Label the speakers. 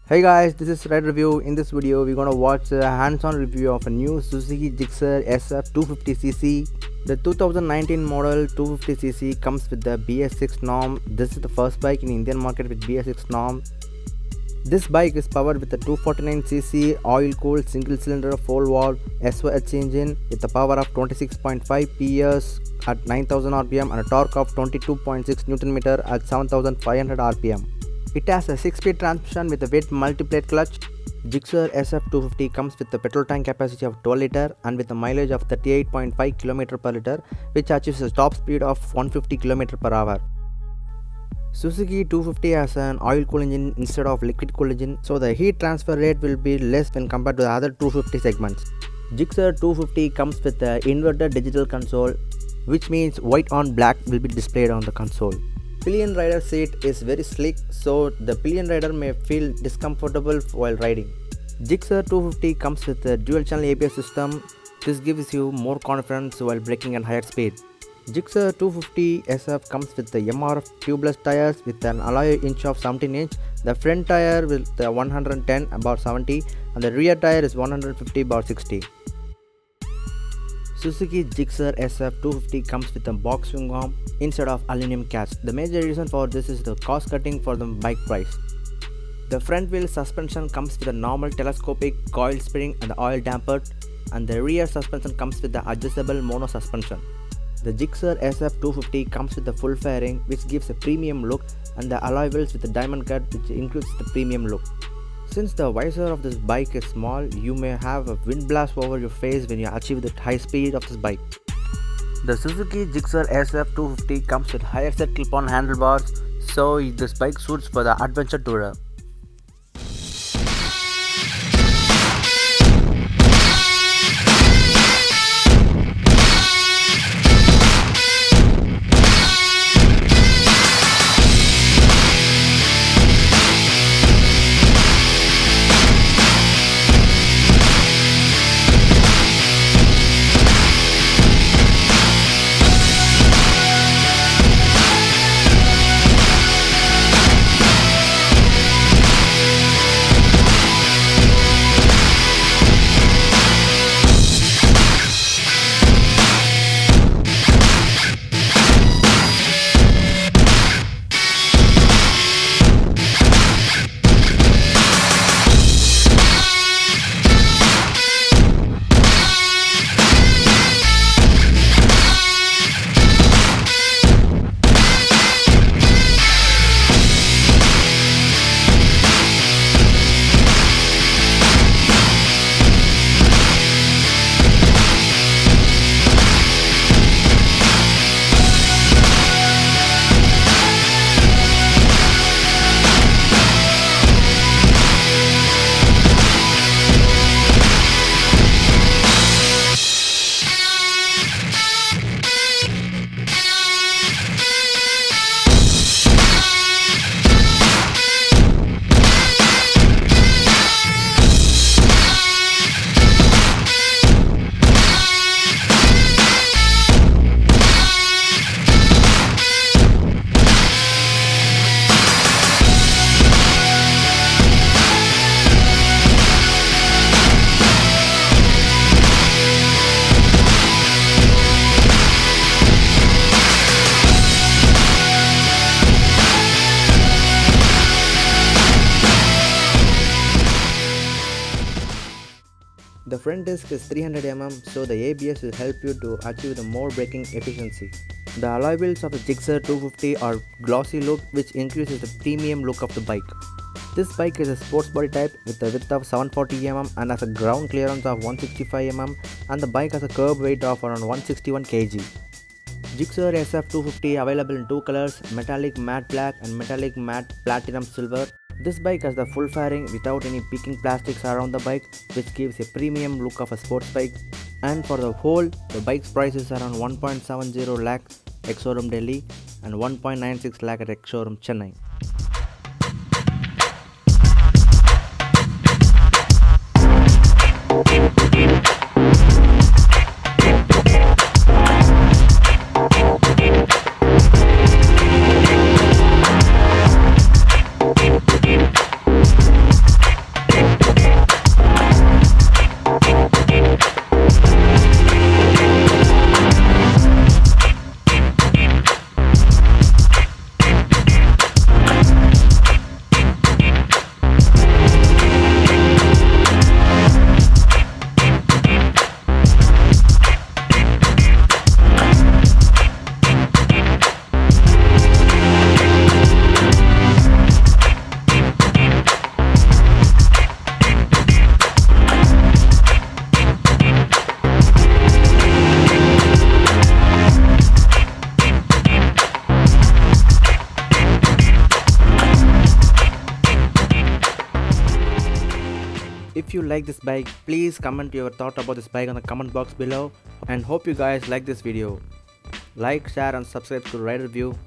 Speaker 1: Hey guys, this is Red Review. In this video, we're gonna watch a hands-on review of a new Suzuki GIXXER SF 250cc. The 2019 model 250cc comes with the BS6 norm. This is the first bike in the Indian market with BS6 norm. This bike is powered with a 249cc oil-cooled single-cylinder 4-valve SUH engine with a power of 26.5 PS at 9000 rpm and a torque of 22.6 Nm at 7500 rpm. It has a 6-speed transmission with a weight multiplate clutch. GIXXER SF 250 comes with a petrol tank capacity of 12 liter and with a mileage of 38.5 km per liter, which achieves a top speed of 150 km per hour. Suzuki 250 has an oil-cooled engine instead of liquid-cooled engine, so the heat transfer rate will be less when compared to the other 250 segments. GIXXER 250 comes with an inverted digital console, which means white on black will be displayed on the console. Pillion rider seat is very slick, so the pillion rider may feel discomfortable while riding. GIXXER 250 comes with a dual-channel ABS system. This gives you more confidence while braking at higher speed. GIXXER 250 SF comes with the MRF tubeless tires with an alloy inch of 17 inch. The front tire with the 110 about 70 and the rear tire is 150 about 60. Suzuki GIXXER SF 250 comes with a box swing arm instead of aluminum cast. The major reason for this is the cost cutting for the bike price. The front wheel suspension comes with a normal telescopic coil spring and the oil damper, and the rear suspension comes with the adjustable mono suspension. The GIXXER SF 250 comes with a full fairing, which gives a premium look, and the alloy wheels with a diamond cut, which increases the premium look. Since the visor of this bike is small, you may have a wind blast over your face when you achieve the high speed of this bike. The Suzuki GIXXER SF 250 comes with higher set clip-on handlebars, so this bike suits for the adventure tourer. The front disc is 300 mm, so the ABS will help you to achieve the more braking efficiency. The alloy wheels of the GIXXER 250 are glossy look, which increases the premium look of the bike. This bike is a sports body type with a width of 740 mm and has a ground clearance of 165 mm, and the bike has a curb weight of around 161 kg. GIXXER SF 250 available in two colors, metallic matte black and metallic matte platinum silver. This bike has the full fairing without any peaking plastics around the bike, which gives a premium look of a sports bike. And for the whole, the bike's price is around 1.70 lakh ex-showroom Delhi and 1.96 lakh at ex-showroom Chennai. If you like this bike, please comment your thought about this bike on the comment box below, and hope you guys like this video. Like, share and subscribe to Ride Review.